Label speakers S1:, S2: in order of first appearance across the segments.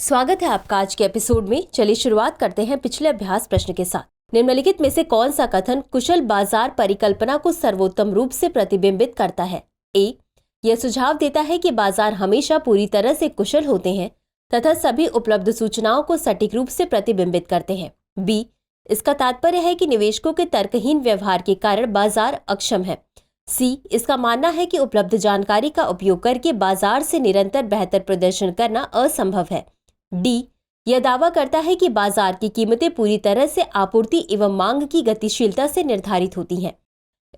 S1: स्वागत है आपका आज के एपिसोड में। चलिए शुरुआत करते हैं पिछले अभ्यास प्रश्न के साथ। निम्नलिखित में से कौन सा कथन कुशल बाजार परिकल्पना को सर्वोत्तम रूप से प्रतिबिंबित करता है? ए, यह सुझाव देता है कि बाजार हमेशा पूरी तरह से कुशल होते हैं तथा सभी उपलब्ध सूचनाओं को सटीक रूप से प्रतिबिंबित करते हैं। बी, इसका तात्पर्य है कि निवेशकों के तर्कहीन व्यवहार के कारण बाजार अक्षम है। सी, इसका मानना है कि उपलब्ध जानकारी का उपयोग करके बाजार से निरंतर बेहतर प्रदर्शन करना असंभव है। डी, यह दावा करता है कि बाजार की कीमतें पूरी तरह से आपूर्ति एवं मांग की गतिशीलता से निर्धारित होती हैं।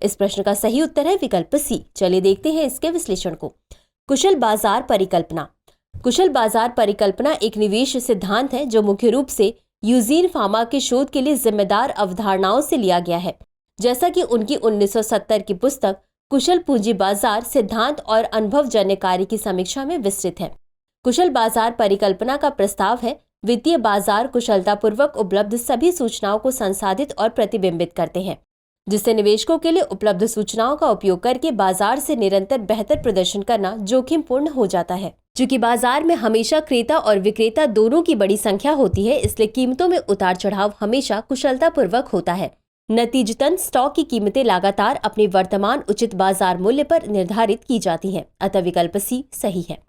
S1: इस प्रश्न का सही उत्तर है विकल्प सी। चलिए देखते हैं इसके विश्लेषण को। कुशल बाजार परिकल्पना। कुशल बाजार परिकल्पना एक निवेश सिद्धांत है जो मुख्य रूप से यूजीन फामा के शोध के लिए जिम्मेदार अवधारणाओं से लिया गया है, जैसा कि उनकी 1970 की पुस्तक कुशल पूंजी बाजार सिद्धांत और अनुभवजन्य कार्य की समीक्षा में विस्तृत है। कुशल बाजार परिकल्पना का प्रस्ताव है वित्तीय बाजार कुशलतापूर्वक उपलब्ध सभी सूचनाओं को संसाधित और प्रतिबिंबित करते हैं, जिससे निवेशकों के लिए उपलब्ध सूचनाओं का उपयोग करके बाजार से निरंतर बेहतर प्रदर्शन करना जोखिमपूर्ण हो जाता है। चूंकि बाजार में हमेशा क्रेता और विक्रेता दोनों की बड़ी संख्या होती है, इसलिए कीमतों में उतार चढ़ाव हमेशा कुशलतापूर्वक होता है। नतीजतन स्टॉक की कीमतें लगातार अपने वर्तमान उचित बाजार मूल्य पर निर्धारित की जाती हैं। अतः विकल्प सी सही है।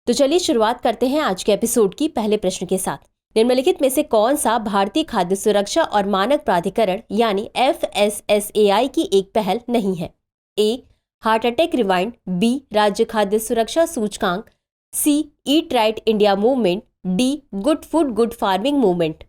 S1: तो चलिए शुरुआत करते हैं आज के एपिसोड की पहले प्रश्न के साथ। निम्नलिखित में से कौन सा भारतीय खाद्य सुरक्षा और मानक प्राधिकरण यानी FSSAI की एक पहल नहीं है? A, heart attack rewind. B, राज्य खाद्य सुरक्षा सूचकांक। C, eat right India movement. D, good food good farming movement.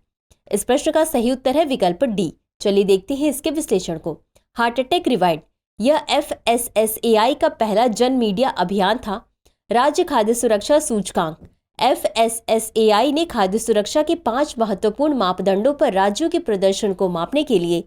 S1: इस प्रश्न का सही उत्तर है विकल्प डी। चलिए देखते हैं इसके विश्लेषण को। हार्ट अटैक रिवाइंड यह FSSAI का पहला जन मीडिया अभियान था। राज्य खाद्य सुरक्षा सूचकांक FSSAI ने खाद्य सुरक्षा के 5 महत्वपूर्ण मापदंडों पर राज्यों के प्रदर्शन को मापने के लिए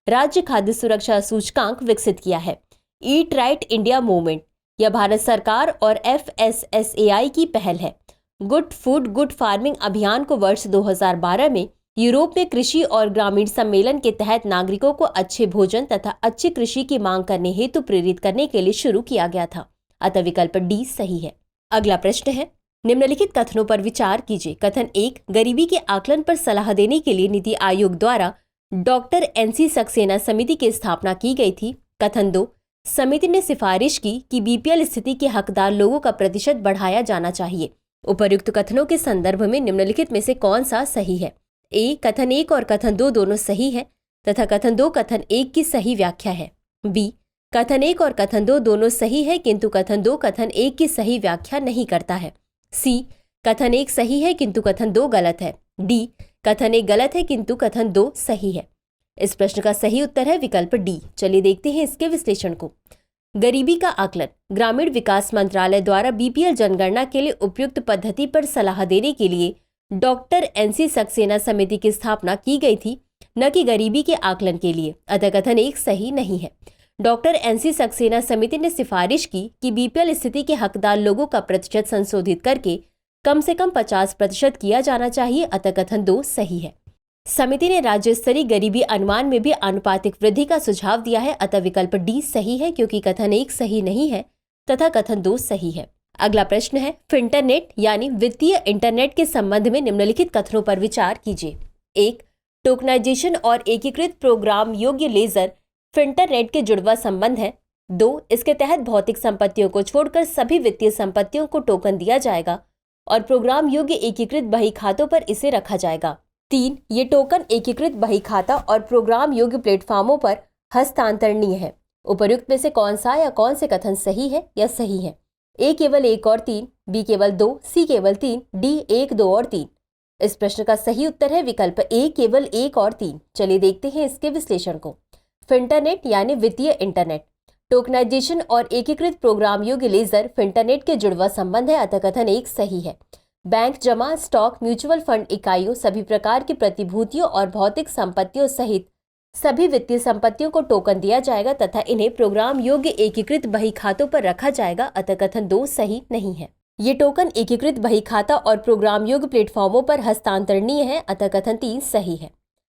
S1: राज्य खाद्य सुरक्षा सूचकांक विकसित किया है। ईट राइट इंडिया मूवमेंट यह भारत सरकार और FSSAI की पहल है। गुड फूड गुड फार्मिंग अभियान को वर्ष 2012 में यूरोप में कृषि और ग्रामीण सम्मेलन के तहत नागरिकों को अच्छे भोजन तथा अच्छी कृषि की मांग करने हेतु प्रेरित करने के लिए शुरू किया गया था। अतः विकल्प डी सही है। अगला प्रश्न है, निम्नलिखित कथनों पर विचार कीजिए। कथन 1, गरीबी के आकलन पर सलाह देने के लिए नीति आयोग द्वारा डॉक्टर NC सक्सेना समिति की स्थापना की गई थी। कथन 2, समिति ने सिफारिश की कि BPL स्थिति के हकदार लोगों का प्रतिशत बढ़ाया जाना चाहिए। उपर्युक्त कथनों के संदर्भ में निम्नलिखित में से कौन सा सही है? ए, कथन 1 और कथन 2 दोनों सही है तथा कथन 2 कथन 1 की सही व्याख्या है। बी, कथन 1 और कथन 2 दोनों सही है किंतु कथन 2 कथन 1 की सही व्याख्या नहीं करता है। सी, कथन 1 सही है किंतु कथन 2 गलत है। डी, कथन 1 गलत है किंतु कथन 2 सही है। इस प्रश्न का सही उत्तर है विकल्प डी। चलिए देखते हैं इसके विश्लेषण को। गरीबी का आकलन ग्रामीण विकास मंत्रालय द्वारा BPL जनगणना के लिए उपयुक्त पद्धति पर सलाह देने के लिए डॉक्टर NC सक्सेना समिति की स्थापना की गई थी, न कि गरीबी के आकलन के लिए। अतः कथन 1 सही नहीं है। डॉक्टर NC सक्सेना समिति ने सिफारिश की कि BPL स्थिति के हकदार लोगों का प्रतिशत संशोधित करके कम से कम 50% किया जाना चाहिए। अतः कथन 2 सही है। समिति ने राज्य स्तरीय गरीबी अनुमान में भी आनुपातिक वृद्धि का सुझाव दिया है। अतः विकल्प डी सही है, क्योंकि कथन 1 सही नहीं है तथा कथन 2 सही है। अगला प्रश्न है, फिंटरनेट यानी वित्तीय इंटरनेट के संबंध में निम्नलिखित कथनों पर विचार कीजिए। 1, टोकनाइजेशन और एकीकृत प्रोग्राम योग्य लेजर फिंटरनेट के जुड़वा संबंध है। 2, इसके तहत भौतिक संपत्तियों को छोड़कर सभी वित्तीय संपत्तियों को टोकन दिया जाएगा और प्रोग्राम योग्य एकीकृत बही खातों पर इसे रखा जाएगा। 3, ये टोकन एकीकृत बही खाता और प्रोग्राम योग्य प्लेटफॉर्मों पर हस्तांतरणीय है। उपर्युक्त में से कौन सा या कौन से कथन सही है या सही है? ए, केवल 1 और 3। बी, केवल 2। सी, केवल 3। डी, 1, 2 और 3। इस प्रश्न का सही उत्तर है विकल्प ए, केवल 1 और 3। चलिए देखते हैं इसके विश्लेषण को। फिंटरनेट यानी वित्तीय इंटरनेट, टोकनाइजेशन और एकीकृत प्रोग्राम योग्य लेजर फिंटरनेट के जुड़वा संबंध है। अतः कथन 1 सही है। बैंक जमा, स्टॉक, म्यूचुअल फंड इकाइयों, सभी प्रकार की प्रतिभूतियों और भौतिक संपत्तियों सहित सभी वित्तीय संपत्तियों को टोकन दिया जाएगा तथा इन्हें प्रोग्राम योग्य एकीकृत बही खातों पर रखा जाएगा। अतः कथन 2 सही नहीं है। ये टोकन एकीकृत बही खाता और प्रोग्राम योग्य प्लेटफॉर्मों पर हस्तांतरणीय है। अतः कथन 3 सही है।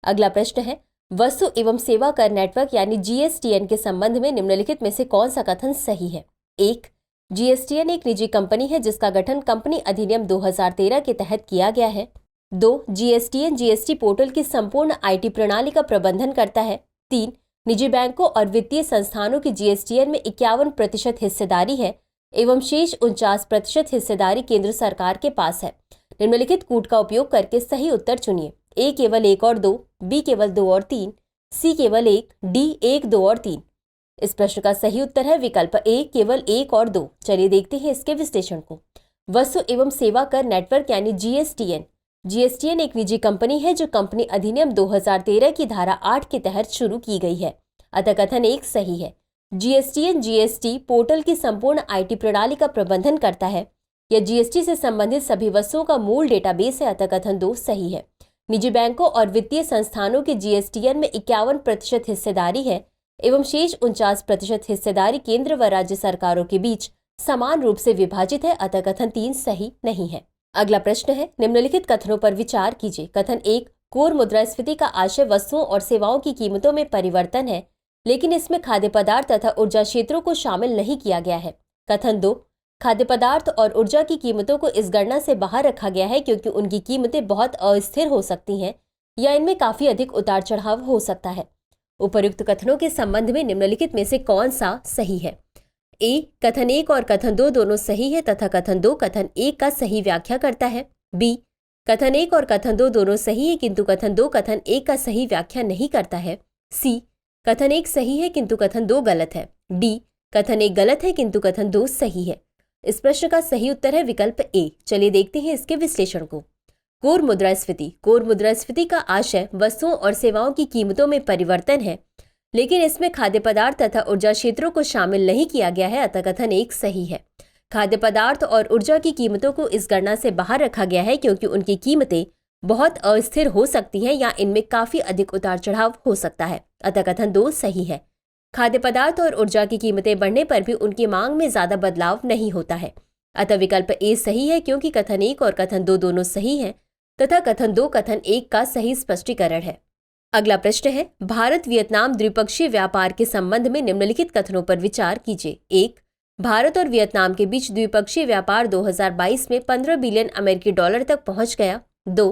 S1: अगला प्रश्न है, वस्तु एवं सेवा कर नेटवर्क यानी जीएसटीएन के संबंध में निम्नलिखित में से कौन सा कथन सही है? 1. जीएसटीएन एक निजी कंपनी है जिसका गठन कंपनी अधिनियम 2013 के तहत किया गया है। 2. जीएसटीएन जीएसटी पोर्टल की संपूर्ण आईटी प्रणाली का प्रबंधन करता है। 3. निजी बैंकों और वित्तीय संस्थानों की जीएसटीएन में 51% हिस्सेदारी है एवं शेष 49% हिस्सेदारी केंद्र सरकार के पास है। निम्नलिखित कूट का उपयोग करके सही उत्तर चुनिए। ए केवल 1 और 2, बी केवल 2 और 3, सी केवल 1, डी 1, 2 और 3। इस प्रश्न का सही उत्तर है विकल्प ए केवल 1 और 2। चलिए देखते हैं इसके विश्लेषण को। वस्तु एवं सेवा कर नेटवर्क यानी जीएसटीएन। जीएसटीएन एक निजी कंपनी है जो कंपनी अधिनियम 2013 की धारा 8 के तहत शुरू की गई है, अतः कथन 1 सही है। जीएसटीएन जीएसटी पोर्टल की संपूर्ण आईटी प्रणाली का प्रबंधन करता है। यह जीएसटी से संबंधित सभी वस्तुओं का मूल डेटाबेस है, अतः कथन 2 सही है। निजी बैंकों और वित्तीय संस्थानों की जीएसटीएन में 51% हिस्सेदारी है एवं शेष 49% हिस्सेदारी केंद्र व राज्य सरकारों के बीच समान रूप से विभाजित है, अतः कथन 3 सही नहीं है। अगला प्रश्न है, निम्नलिखित कथनों पर विचार कीजिए। कथन 1, कोर मुद्रास्फीति का आशय वस्तुओं और सेवाओं की कीमतों में परिवर्तन है, लेकिन इसमें खाद्य पदार्थ तथा ऊर्जा क्षेत्रों को शामिल नहीं किया गया है। कथन 2, खाद्य पदार्थ और ऊर्जा की कीमतों को इस गणना से बाहर रखा गया है क्योंकि उनकी कीमतें बहुत अस्थिर हो सकती हैं या इनमें काफी अधिक उतार चढ़ाव हो सकता है। उपर्युक्त कथनों के संबंध में निम्नलिखित में से कौन सा सही है? ए, कथन 1 और कथन 2 दोनों सही है तथा कथन 2 कथन 1 का सही व्याख्या करता है। बी, कथन 1 और कथन 2 दोनों सही है किंतु कथन 2 कथन 1 का सही व्याख्या नहीं करता है। सी, कथन 1 सही है किंतु कथन 2 गलत है। डी, कथन 1 गलत है किंतु कथन 2 सही है। इस प्रश्न का सही उत्तर है विकल्प ए। चलिए देखते हैं इसके विश्लेषण को। कोर मुद्रास्फीति। कोर मुद्रास्फीति का आशय वस्तुओं और सेवाओं की कीमतों में परिवर्तन है, लेकिन इसमें खाद्य पदार्थ तथा ऊर्जा क्षेत्रों को शामिल नहीं किया गया है, अतः कथन 1 सही है। खाद्य पदार्थ और ऊर्जा की कीमतों को इस गणना से बाहर रखा गया है क्योंकि उनकी कीमतें बहुत अस्थिर हो सकती हैं या इनमें काफी अधिक उतार चढ़ाव हो सकता है, अतः कथन 2 सही है। खाद्य पदार्थ और ऊर्जा की कीमतें बढ़ने पर भी उनकी मांग में ज्यादा बदलाव नहीं होता है, अतः विकल्प ए सही है क्योंकि कथन 1 और कथन 2 दोनों सही हैं तथा कथन 2 कथन 1 का सही स्पष्टीकरण है। अगला प्रश्न है, भारत वियतनाम द्विपक्षीय व्यापार के संबंध में निम्नलिखित कथनों पर विचार कीजिए। 1, भारत और वियतनाम के बीच द्विपक्षीय व्यापार 2022 में 15 बिलियन अमेरिकी डॉलर तक पहुंच गया। 2,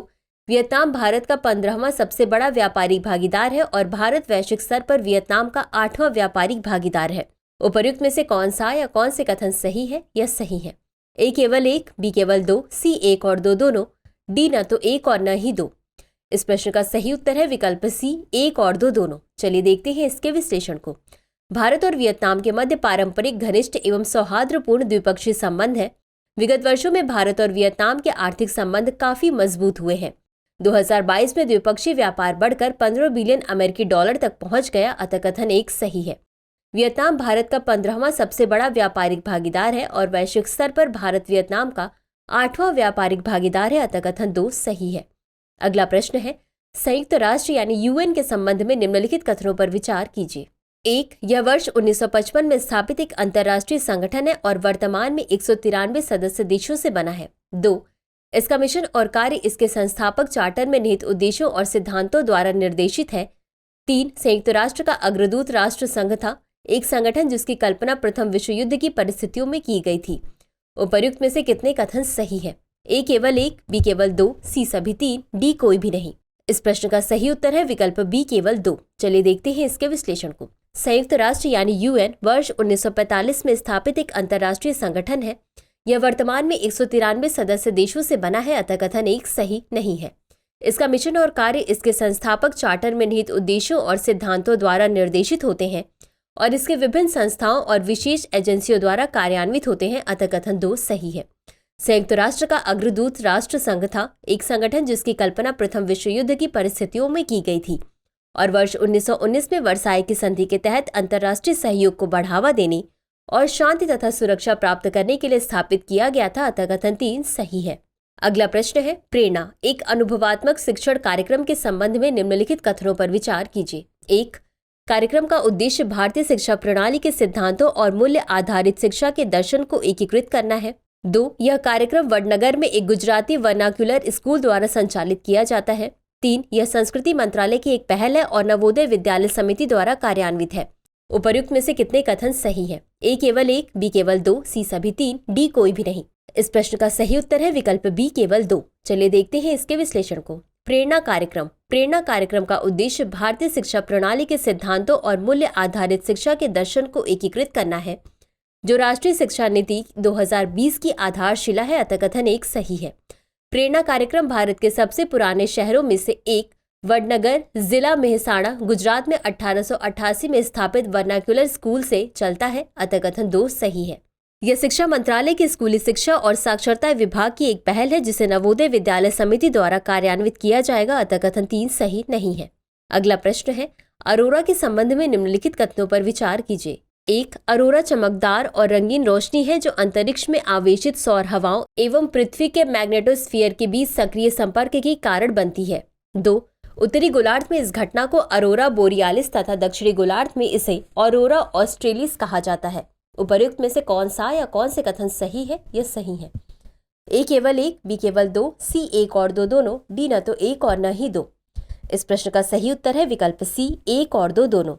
S1: वियतनाम भारत का 15वां सबसे बड़ा व्यापारिक भागीदार है और भारत वैश्विक स्तर पर वियतनाम का 8वां व्यापारिक भागीदार है। उपर्युक्त में से कौन सा या कौन से कथन सही है या सही है? ए केवल 1, बी केवल 2, सी 1 और 2 दोनों, डी न तो 1 और न ही 2। इस प्रश्न का सही उत्तर है विकल्प सी 1 और 2 दोनों। चलिए देखते हैं इसके विश्लेषण को। भारत और वियतनाम के मध्य पारंपरिक घनिष्ठ एवं सौहार्दपूर्ण द्विपक्षीय संबंध है। विगत वर्षों में भारत और वियतनाम के आर्थिक संबंध काफी मजबूत हुए हैं। 2022 में द्विपक्षीय व्यापार बढ़कर 15 बिलियन अमेरिकी डॉलर तक पहुंच गया, अतः कथन 1 सही है। वियतनाम भारत का 15वां सबसे बड़ा व्यापारिक भागीदार है और वैश्विक स्तर पर भारत वियतनाम का 8वां व्यापारिक भागीदार है, अतः कथन 2 सही है। अगला प्रश्न है, संयुक्त राष्ट्र यानी यूएन के संबंध में निम्नलिखित कथनों पर विचार कीजिए। 1, यह वर्ष 1955 में स्थापित एक अंतर्राष्ट्रीय संगठन है और वर्तमान में 193 सदस्य देशों से बना है। 2, इसका मिशन और कार्य इसके संस्थापक चार्टर में निहित उद्देश्यों और सिद्धांतों द्वारा निर्देशित है। 3, संयुक्त राष्ट्र का अग्रदूत राष्ट्र संघ था, एक संगठन जिसकी कल्पना प्रथम विश्व युद्ध की परिस्थितियों में की गई थी। उपर्युक्त में से कितने कथन सही है? ए केवल 1, बी केवल 2, सी सभी 3, डी कोई भी नहीं। इस प्रश्न का सही उत्तर है विकल्प बी केवल 2। चलिए देखते हैं इसके विश्लेषण को। संयुक्त राष्ट्र यानी यूएन वर्ष 1945 में स्थापित एक अंतर्राष्ट्रीय संगठन है। यह वर्तमान में 193 सदस्य देशों से बना है, अतः कथन 1 सही नहीं है। इसका मिशन और कार्य इसके संस्थापक चार्टर में निहित उद्देश्यों और सिद्धांतों द्वारा निर्देशित होते हैं और इसके विभिन्न संस्थाओं और विशेष एजेंसियों द्वारा कार्यान्वित होते हैं, अतः कथन 2 सही है। संयुक्त राष्ट्र का अग्रदूत राष्ट्र संघ था, एक संगठन जिसकी कल्पना प्रथम विश्व युद्ध की परिस्थितियों में की गई थी और वर्ष 1919 में वर्साई की संधि के तहत अंतर्राष्ट्रीय सहयोग को बढ़ावा देने और शांति तथा सुरक्षा प्राप्त करने के लिए स्थापित किया गया था, अतः कथन 3 सही है। अगला प्रश्न है, प्रेरणा एक अनुभवात्मक शिक्षण कार्यक्रम के संबंध में निम्नलिखित कथनों पर विचार कीजिए। 1, कार्यक्रम का उद्देश्य भारतीय शिक्षा प्रणाली के सिद्धांतों और मूल्य आधारित शिक्षा के दर्शन को एकीकृत करना है। 2, यह कार्यक्रम वडनगर में एक गुजराती वर्नाक्युलर स्कूल द्वारा संचालित किया जाता है। 3. यह संस्कृति मंत्रालय की एक पहल है और नवोदय विद्यालय समिति द्वारा कार्यान्वित है। उपर्युक्त में से कितने कथन सही है? A केवल 1, B केवल 2, C सभी 3, D कोई भी नहीं। इस प्रश्न का सही उत्तर है विकल्प B केवल 2। चलिए देखते हैं इसके विश्लेषण को। प्रेरणा कार्यक्रम। प्रेरणा कार्यक्रम का उद्देश्य भारतीय शिक्षा प्रणाली के सिद्धांतों और मूल्य आधारित शिक्षा के दर्शन को एकीकृत करना है, जो राष्ट्रीय शिक्षा नीति 2020 की आधारशिला है। अतः कथन 1 सही है। प्रेरणा कार्यक्रम भारत के सबसे पुराने शहरों में से एक वडनगर, जिला मेहसाणा, गुजरात में 1888 में स्थापित वर्नाक्युलर स्कूल से चलता है। अतः कथन 2 सही है। यह शिक्षा मंत्रालय की स्कूली शिक्षा और साक्षरता विभाग की एक पहल है, जिसे नवोदय विद्यालय समिति द्वारा कार्यान्वित किया जाएगा। अतः कथन 3 सही नहीं है। अगला प्रश्न है, अरोरा के संबंध में निम्नलिखित कथनों पर विचार कीजिए। 1. अरोरा चमकदार और रंगीन रोशनी है जो अंतरिक्ष में आवेशित सौर हवाओं एवं पृथ्वी के मैग्नेटोस्फीयर के बीच सक्रिय संपर्क के कारण बनती है। 2. उत्तरी गोलार्ध में इस घटना को अरोरा बोरियालिस तथा दक्षिणी गोलार्ध में इसे अरोरा ऑस्ट्रेलिस कहा जाता है। उपर्युक्त में से कौन सा या कौन से कथन सही है? यह सही है। A केवल 1, B केवल 2, C 1 और 2 दोनों, D न तो 1 और न ही 2। इस प्रश्न का सही उत्तर है विकल्प C 1 और 2 दोनों।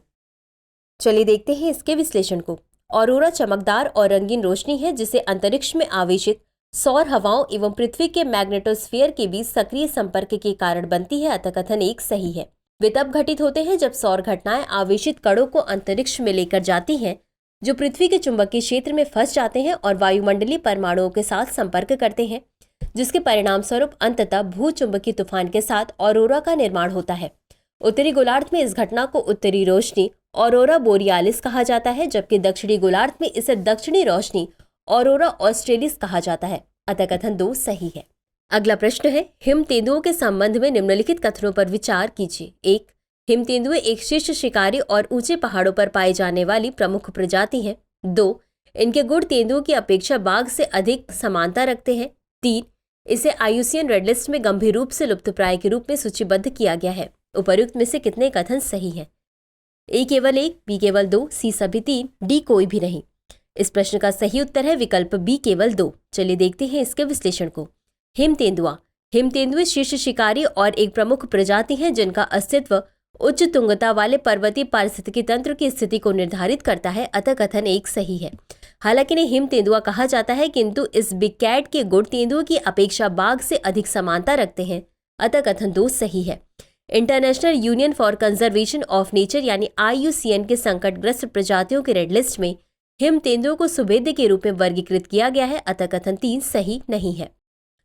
S1: चलिए देखते हैं इसके विश्लेषण को। अरोरा चमकदार और रंगीन रोशनी है जिसे अंतरिक्ष में आवेशित सौर हवाओं एवं पृथ्वी के मैग्नेटोस्फीयर के बीच सक्रिय संपर्क के कारण बनती है। अतः कथन 1 सही है। वे तब घटित होते हैं जब सौर घटनाएं आवेशित कणों को अंतरिक्ष में लेकर जाती हैं, जो पृथ्वी के चुंबकीय क्षेत्र में फंस जाते हैं और वायुमंडलीय परमाणुओं के साथ संपर्क करते हैं, जिसके परिणाम स्वरूप अंततः भूचुंबकीय तूफान के साथ ऑरोरा का निर्माण होता है। उत्तरी गोलार्ध में इस घटना को उत्तरी रोशनी ऑरोरा बोरियालिस कहा जाता है, जबकि दक्षिणी गोलार्ध में इसे दक्षिणी रोशनी ऑरोरा ऑस्ट्रेलिस कहा जाता है। अतः कथन 2 सही है। अगला प्रश्न है, हिम तेंदुओं के संबंध में निम्नलिखित कथनों पर विचार कीजिए। 1. हिम तेंदुए एक शीर्ष शिकारी और ऊंचे पहाड़ों पर पाई जाने वाली प्रमुख प्रजाति है। 2. इनके गुण तेंदुओं की अपेक्षा बाघ से अधिक समानता रखते हैं। 3. इसे IUCN रेड लिस्ट में गंभीर रूप से लुप्तप्राय के रूप में सूचीबद्ध किया गया है। उपर्युक्त में से कितने कथन सही हैं? A केवल 1, B केवल 2, C सभी 3, D कोई भी नहीं। इस प्रश्न का सही उत्तर है विकल्प B केवल 2। चलिए देखते हैं इसके विश्लेषण को। हिम तेंदुआ। हिम तेंदुए शीर्ष शिकारी और एक प्रमुख प्रजाति है जिनका अस्तित्व उच्च तुंगता वाले पर्वतीय पारिस्थितिकी तंत्र की स्थिति को निर्धारित करता है। अतः कथन 1 सही है। हालांकि इन्हें हिम तेंदुआ कहा जाता है, किंतु इस बिग कैट के गुण तेंदुए की अपेक्षा बाघ से अधिक समानता रखते हैं। अतः कथन 2 सही है। International union for conservation of nature यानी IUCN के संकटग्रस्त प्रजातियों के रेड लिस्ट में हिम तेंदुओं को सुभेद्य के रूप में वर्गीकृत किया गया है। अतः कथन 3 सही नहीं है।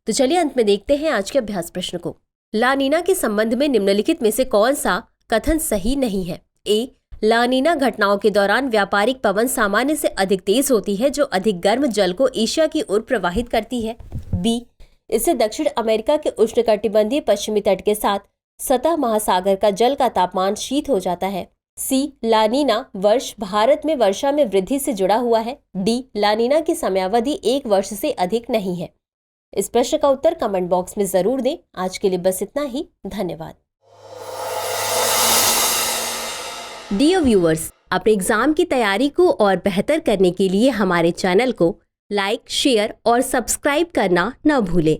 S1: तो चलिए अंत में देखते हैं आज के अभ्यास प्रश्न को। लानीना के संबंध में निम्नलिखित में से कौन सा कथन सही नहीं है? A. लानीना घटनाओं के दौरान व्यापारिक पवन सामान्य से अधिक तेज होती है, जो अधिक गर्म जल को एशिया की ओर प्रवाहित करती है। B. इससे दक्षिण अमेरिका के उष्णकटिबंधीय पश्चिमी तट के साथ सतह महासागर का जल का तापमान शीत हो जाता है। C. लानीना वर्ष भारत में वर्षा में वृद्धि से जुड़ा हुआ है। D. लानीना की समयावधि 1 वर्ष से अधिक नहीं है। इस प्रश्न का उत्तर कमेंट बॉक्स में जरूर दें। आज के लिए बस इतना ही। धन्यवाद। डियर व्यूअर्स, अपने एग्जाम की तैयारी को और बेहतर करने के लिए हमारे चैनल को लाइक, शेयर और सब्सक्राइब करना न भूलें।